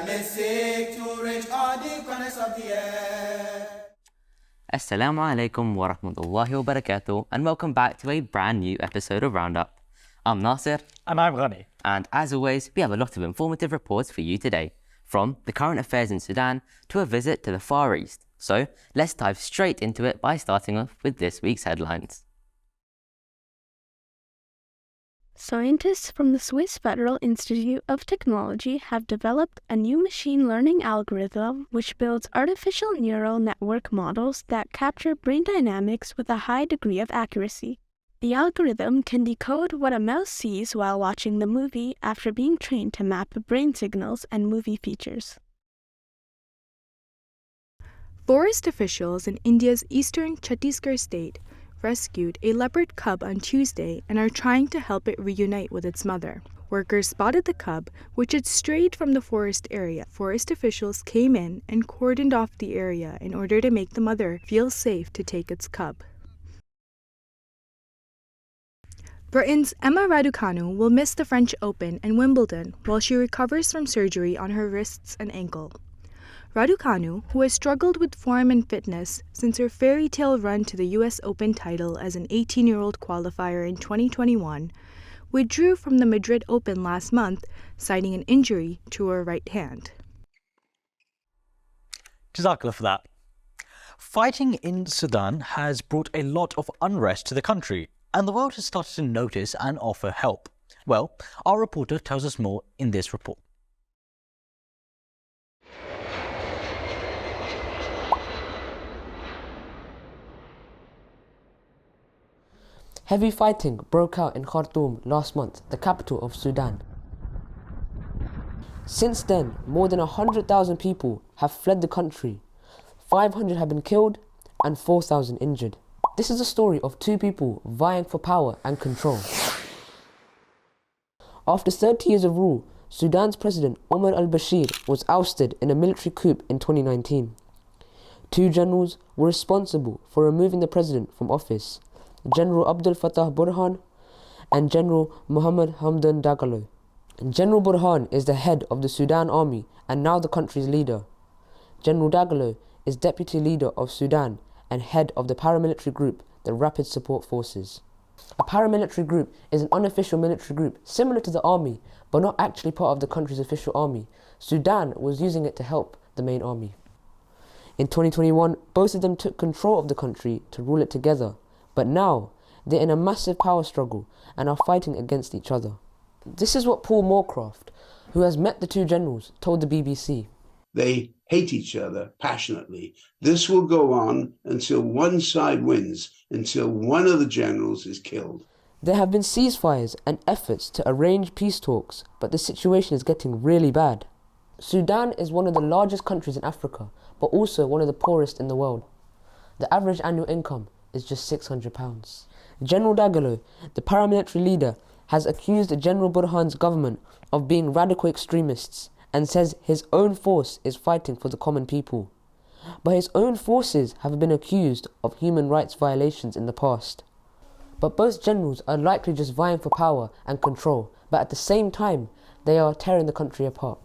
they seek to reach all the corners of the earth. Assalamu alaikum wa rahmatullahi wa barakatuh, and welcome back to a brand new episode of Roundup. I'm Nasir. And I'm Ghani. And as always, we have a lot of informative reports for you today, from the current affairs in Sudan to a visit to the Far East. So let's dive straight into it by starting off with this week's headlines. Scientists from the Swiss Federal Institute of Technology have developed a new machine learning algorithm which builds artificial neural network models that capture brain dynamics with a high degree of accuracy. The algorithm can decode what a mouse sees while watching the movie after being trained to map brain signals and movie features. Forest officials in India's eastern Chhattisgarh state rescued a leopard cub on Tuesday and are trying to help it reunite with its mother. Workers spotted the cub, which had strayed from the forest area. Forest officials came in and cordoned off the area in order to make the mother feel safe to take its cub. Britain's Emma Raducanu will miss the French Open and Wimbledon while she recovers from surgery on her wrists and ankle. Raducanu, who has struggled with form and fitness since her fairy tale run to the US Open title as an 18-year-old qualifier in 2021, withdrew from the Madrid Open last month, citing an injury to her right hand. Jazakallah for that. Fighting in Sudan has brought a lot of unrest to the country, and the world has started to notice and offer help. Well, our reporter tells us more in this report. Heavy fighting broke out in Khartoum last month, the capital of Sudan. Since then, more than 100,000 people have fled the country. 500 have been killed and 4,000 injured. This is a story of two people vying for power and control. After 30 years of rule, Sudan's president Omar al-Bashir was ousted in a military coup in 2019. Two generals were responsible for removing the president from office: General Abdel Fattah Burhan and General Mohammed Hamdan Dagalo. General Burhan is the head of the Sudan army and now the country's leader. General Dagalo is deputy leader of Sudan and head of the paramilitary group, the Rapid Support Forces. A paramilitary group is an unofficial military group similar to the army, but not actually part of the country's official army. Sudan was using it to help the main army. In 2021, both of them took control of the country to rule it together. But now, they're in a massive power struggle and are fighting against each other. This is what Paul Moorcroft, who has met the two generals, told the BBC. They hate each other passionately. This will go on until one side wins, until one of the generals is killed. There have been ceasefires and efforts to arrange peace talks, but the situation is getting really bad. Sudan is one of the largest countries in Africa, but also one of the poorest in the world. The average annual income is just £600. General Dagalo, the paramilitary leader, has accused General Burhan's government of being radical extremists and says his own force is fighting for the common people. But his own forces have been accused of human rights violations in the past. But both generals are likely just vying for power and control, but at the same time, they are tearing the country apart.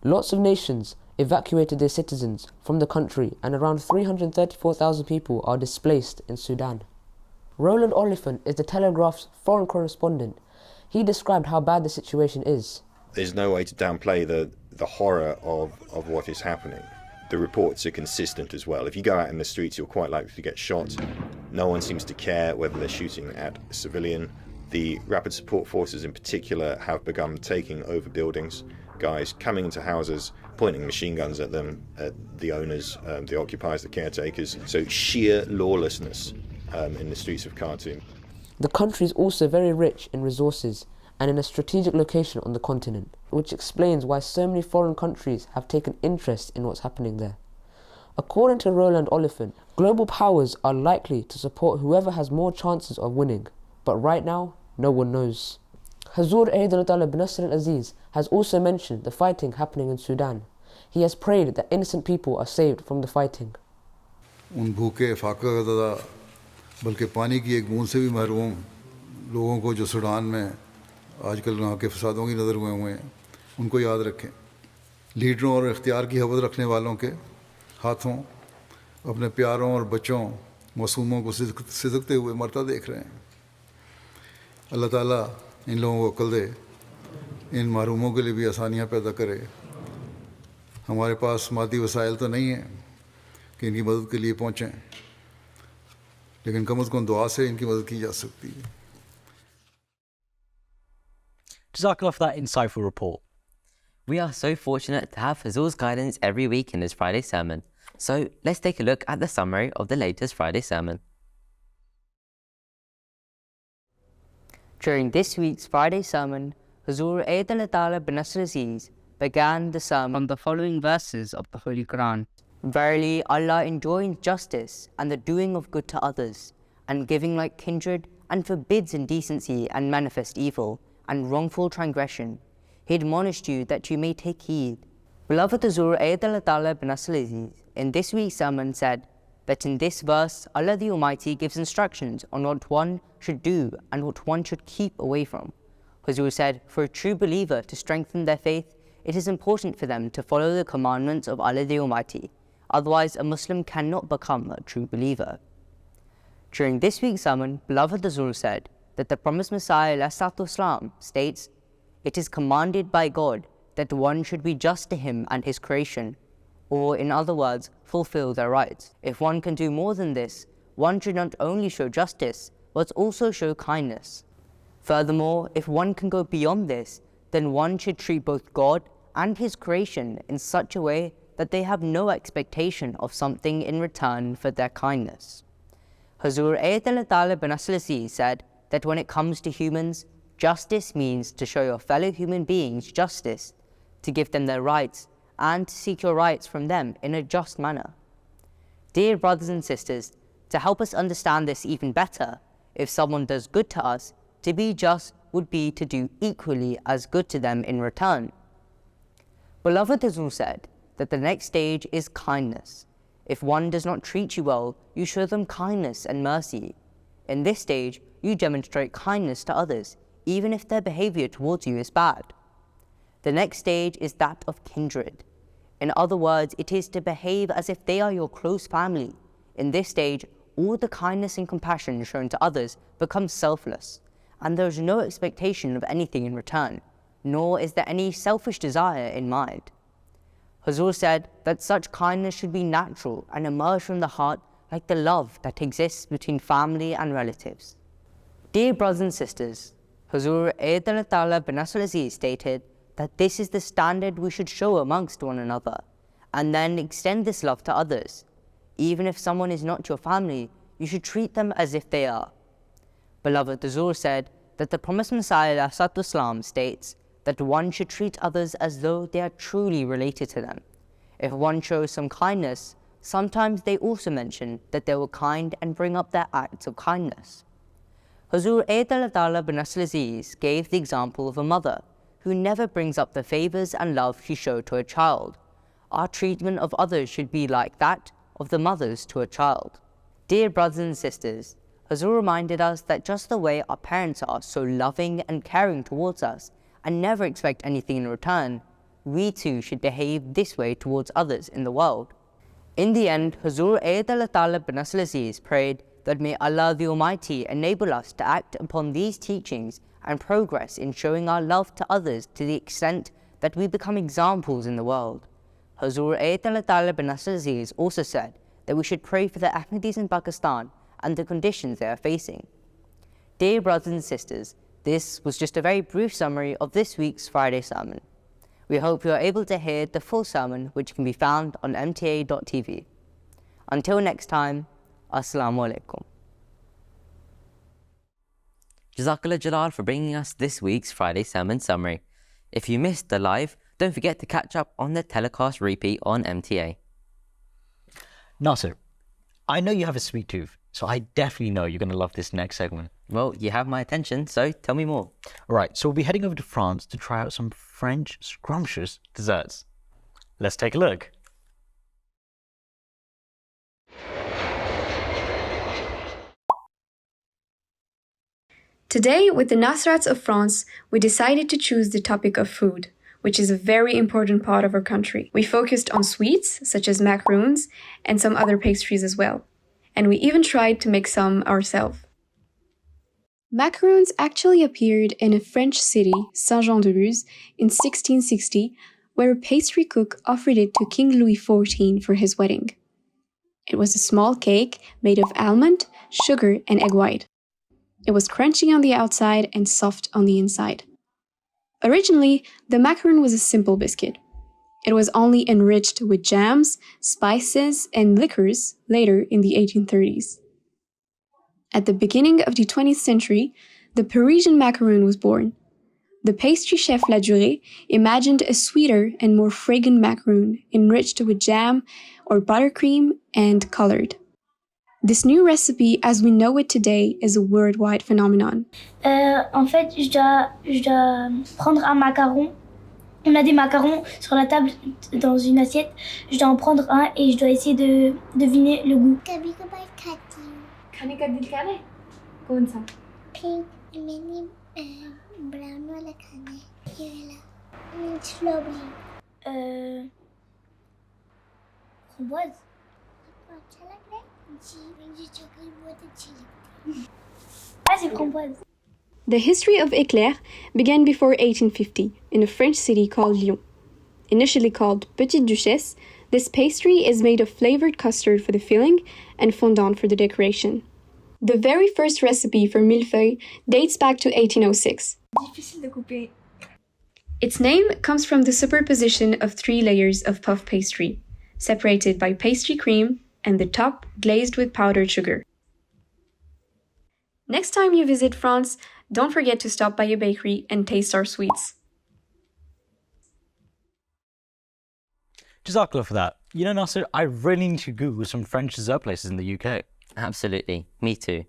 Lots of nations evacuated their citizens from the country and around 334,000 people are displaced in Sudan. Roland Oliphant is the Telegraph's foreign correspondent. He described how bad the situation is. There's no way to downplay the horror of what is happening. The reports are consistent as well. If you go out in the streets, you're quite likely to get shot. No one seems to care whether they're shooting at a civilian. The Rapid Support Forces in particular have begun taking over buildings, guys coming into houses, pointing machine guns at them, at the owners, the occupiers, the caretakers. So sheer lawlessness in the streets of Khartoum. The country is also very rich in resources and in a strategic location on the continent, which explains why so many foreign countries have taken interest in what's happening there. According to Roland Oliphant, global powers are likely to support whoever has more chances of winning, but right now, no one knows. Hazur Eid bin Nasser al-Aziz has also mentioned the fighting happening in Sudan. He has prayed that innocent people are saved from the fighting. उन भूखे फाका ज़दा बल्कि पानी की एक बूंद से भी महरूम लोगों को जो सूडान में आजकल वहाँ के फसादों की नज़र हुए हैं उनको याद रखें लीडरों और इख्तियार की हवस रखने वालों के हाथों अपने प्यारों और बच्चों मासूमों को सिसकते हुए मरता देख रहे हैं। अल्लाह ताला इन लोगों को अक्ल दे, इन महरूमों के लिए भी आसानियाँ पैदा करे। हमारे पास मादी वसाइल तो नहीं हैं कि इनकी मदद के लिए पहुँचें, लेकिन कम अज़ कम दुआ से इनकी मदद की जा सकती है। Jazakallah for that insightful report. We are so fortunate to have Hazul's guidance every week in his Friday sermon. So let's take a look at the summary of the latest Friday sermon. During this week's Friday sermon, Hazur Ayyadallah bin Nasr Aziz began the sermon from the following verses of the Holy Quran. Verily, Allah enjoins justice and the doing of good to others, and giving like kindred, and forbids indecency and manifest evil, and wrongful transgression. He admonished you that you may take heed. Beloved Hazur Ayyadallah bin Nasr Aziz in this week's sermon said that in this verse, Allah the Almighty gives instructions on what one should do and what one should keep away from. Hazur said, for a true believer to strengthen their faith, it is important for them to follow the commandments of Allah the Almighty. Otherwise, a Muslim cannot become a true believer. During this week's sermon, beloved Hazur said that the promised Messiah ﷺ states, it is commanded by God that one should be just to him and his creation, or in other words, fulfill their rights. If one can do more than this, one should not only show justice, but also show kindness. Furthermore, if one can go beyond this, then one should treat both God and his creation in such a way that they have no expectation of something in return for their kindness. Hazur Ayyadallah bin Nasr Aziz said that when it comes to humans, justice means to show your fellow human beings justice, to give them their rights, and to seek your rights from them in a just manner. Dear brothers and sisters, to help us understand this even better, if someone does good to us, to be just would be to do equally as good to them in return. Beloved Hazur said that the next stage is kindness. If one does not treat you well, you show them kindness and mercy. In this stage, you demonstrate kindness to others, even if their behavior towards you is bad. The next stage is that of kindred. In other words, it is to behave as if they are your close family. In this stage, all the kindness and compassion shown to others becomes selfless, and there is no expectation of anything in return, nor is there any selfish desire in mind. Hazur said that such kindness should be natural and emerge from the heart like the love that exists between family and relatives. Dear brothers and sisters, Hazur Ayyadallah bin Nasr Aziz stated that this is the standard we should show amongst one another, and then extend this love to others. Even if someone is not your family, you should treat them as if they are. Beloved Hazur said that the promised Messiah ﷺ states that one should treat others as though they are truly related to them. If one shows some kindness, sometimes they also mention that they were kind and bring up their acts of kindness. Hazur Ayyadallah bin Nasr Aziz gave the example of a mother who never brings up the favors and love she showed to her child. Our treatment of others should be like that of the mothers to a child. Dear brothers and sisters, Hazur reminded us that just the way our parents are so loving and caring towards us and never expect anything in return, we too should behave this way towards others in the world. In the end, Hazur Ayyadallah bin Nasr Aziz prayed that may Allah the Almighty enable us to act upon these teachings and progress in showing our love to others to the extent that we become examples in the world. Hazur Ayyadallah bin Nasr Aziz also said that we should pray for the Ahmadis in Pakistan and the conditions they are facing. Dear brothers and sisters, this was just a very brief summary of this week's Friday sermon. We hope you are able to hear the full sermon, which can be found on mta.tv. Until next time, Assalamu alaikum. Jazakallah Jalal for bringing us this week's Friday sermon summary. If you missed the live, don't forget to catch up on the telecast repeat on MTA. Nasser, I know you have a sweet tooth, so I definitely know you're going to love this next segment. Well, you have my attention, so tell me more. Right, so we'll be heading over to France to try out some French scrumptious desserts. Let's take a look. Today, with the Nasrats of France, we decided to choose the topic of food, which is a very important part of our country. We focused on sweets, such as macaroons, and some other pastries as well. And we even tried to make some ourselves. Macaroons actually appeared in a French city, Saint-Jean-de-Luz, in 1660, where a pastry cook offered it to King Louis XIV for his wedding. It was a small cake made of almond, sugar, and egg white. It was crunchy on the outside and soft on the inside. Originally, the macaroon was a simple biscuit. It was only enriched with jams, spices, and liquors later in the 1830s. At the beginning of the 20th century, the Parisian macaroon was born. The pastry chef Ladurée imagined a sweeter and more fragrant macaroon enriched with jam or buttercream and colored. This new recipe, as we know it today, is a worldwide phenomenon. En fait, je dois prendre un macaron. On a des macarons sur la table dans une assiette. Je dois en prendre un et je dois essayer de deviner le goût. कौन सा? Pink, mini, brown वाला खाना है. ये वाला. Strawberry. Framboise. अच्छा लग रहा है? जी, मुझे चॉकलेट बहुत अच्छी लगती है. Ah, c'est framboise. The history of éclair began before 1850 in a French city called Lyon. Initially called Petite Duchesse, this pastry is made of flavored custard for the filling and fondant for the decoration. The very first recipe for millefeuille dates back to 1806. Its name comes from the superposition of 3 layers of puff pastry, separated by pastry cream and the top glazed with powdered sugar. Next time you visit France, don't forget to stop by a bakery and taste our sweets. Jazakallah for that. You know, Nasser, I really need to Google some French dessert places in the UK. Absolutely, me too.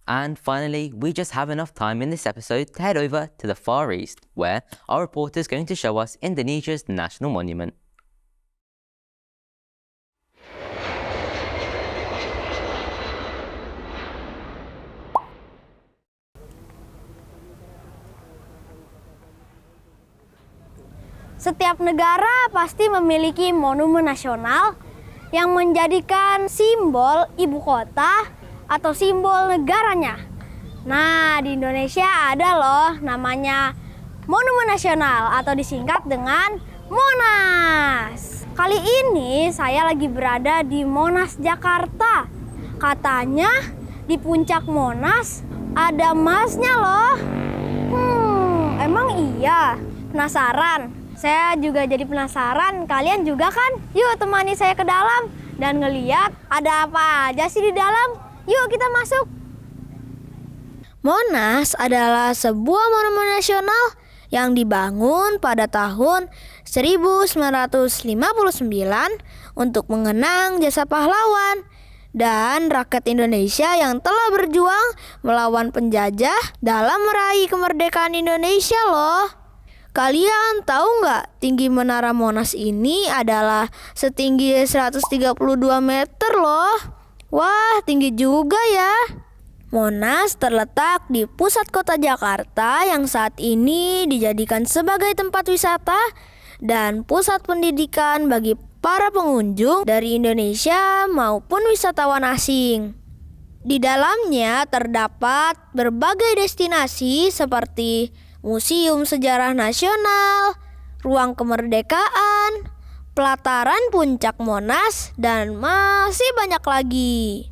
And finally, we just have enough time in this episode to head over to the Far East, where our reporter is going to show us Indonesia's national monument. Setiap negara pasti memiliki monumen nasional yang menjadikan simbol ibu kota atau simbol negaranya. Nah, di Indonesia ada loh namanya Monumen Nasional atau disingkat dengan Monas. Kali ini saya lagi berada di Monas, Jakarta. Katanya di puncak Monas ada emasnya loh. Emang iya? Penasaran? Saya juga jadi penasaran, kalian juga kan? Yuk temani saya ke dalam dan ngeliat ada apa aja sih di dalam. Yuk kita masuk. Monas adalah sebuah monumen nasional yang dibangun pada tahun 1959 untuk mengenang jasa pahlawan dan rakyat Indonesia yang telah berjuang melawan penjajah dalam meraih kemerdekaan Indonesia loh. Kalian tahu nggak tinggi menara Monas ini adalah setinggi 132 meter loh. Wah, tinggi juga ya. Monas terletak di pusat kota Jakarta yang saat ini dijadikan sebagai tempat wisata dan pusat pendidikan bagi para pengunjung dari Indonesia maupun wisatawan asing. Di dalamnya terdapat berbagai destinasi seperti Museum Sejarah Nasional, Ruang Kemerdekaan, Pelataran Puncak Monas, dan masih banyak lagi.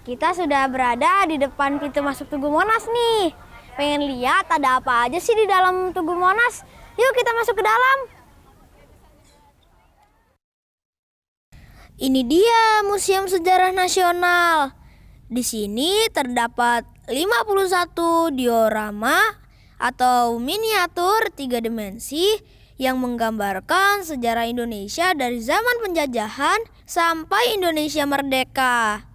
Kita sudah berada di depan pintu masuk Tugu Monas nih. Pengen lihat ada apa aja sih di dalam Tugu Monas? Yuk kita masuk ke dalam. Ini dia Museum Sejarah Nasional. Di sini terdapat 51 diorama atau miniatur 3 dimensi yang menggambarkan sejarah Indonesia dari zaman penjajahan sampai Indonesia merdeka.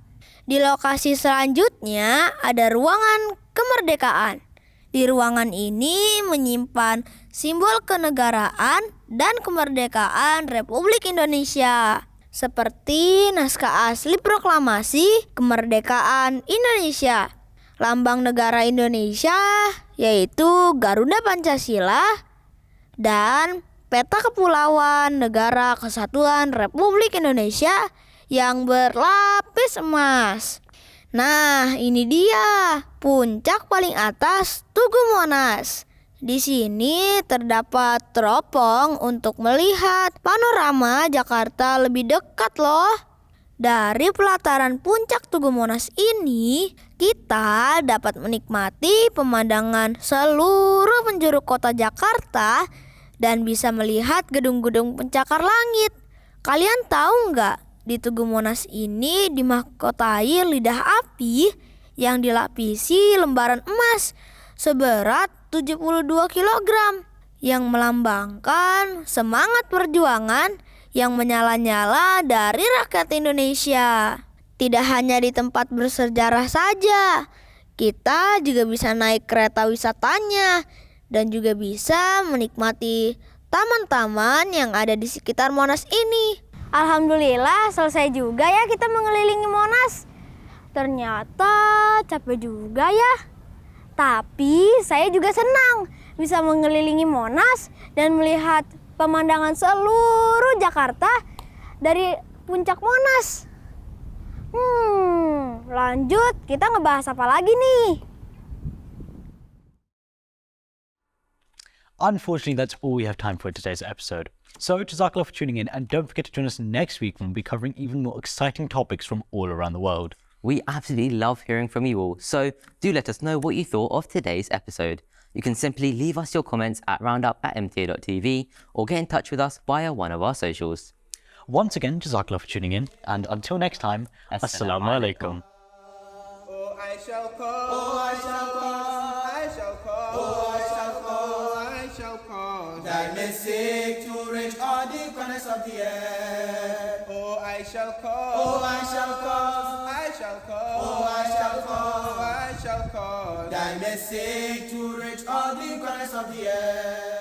Di lokasi selanjutnya ada ruangan kemerdekaan. Di ruangan ini menyimpan simbol kenegaraan dan kemerdekaan Republik Indonesia, seperti naskah asli proklamasi kemerdekaan Indonesia. lambang negara Indonesia yaitu Garuda Pancasila, dan peta kepulauan negara kesatuan Republik Indonesia yang berlapis emas. Nah, ini dia puncak paling atas Tugu Monas. Di sini terdapat teropong untuk melihat panorama Jakarta lebih dekat loh. Dari pelataran puncak Tugu Monas ini, kita dapat menikmati pemandangan seluruh penjuru kota Jakarta dan bisa melihat gedung-gedung pencakar langit. Kalian tahu nggak, di Tugu Monas ini dimahkotai lidah api yang dilapisi lembaran emas seberat 72 kg yang melambangkan semangat perjuangan yang menyala-nyala dari rakyat Indonesia. Tidak hanya di tempat bersejarah saja, kita juga bisa naik kereta wisatanya dan juga bisa menikmati taman-taman yang ada di sekitar Monas ini. Alhamdulillah selesai juga ya kita mengelilingi Monas. Ternyata capek juga ya. Tapi saya juga senang bisa mengelilingi Monas dan melihat pemandangan seluruh Jakarta dari puncak Monas. Lanjut, kita ngebahas apa lagi nih? Unfortunately, that's all we have time for in today's episode. So, Jazakallah for tuning in, and don't forget to join us next week when we'll be covering even more exciting topics from all around the world. We absolutely love hearing from you all, so do let us know what you thought of today's episode. You can simply leave us your comments at roundup@mta.tv or get in touch with us via one of our socials. Once again, Jazakallah for tuning in, and until next time, Assalamu alaikum. Oh, I shall call, oh, I shall call, I shall call, oh, I shall call, I shall call. Thy message to reach all the corners of the earth. Oh, I shall call, oh, I shall call, I shall call, oh, I shall call, I shall call. Thy message to reach all the corners of the earth.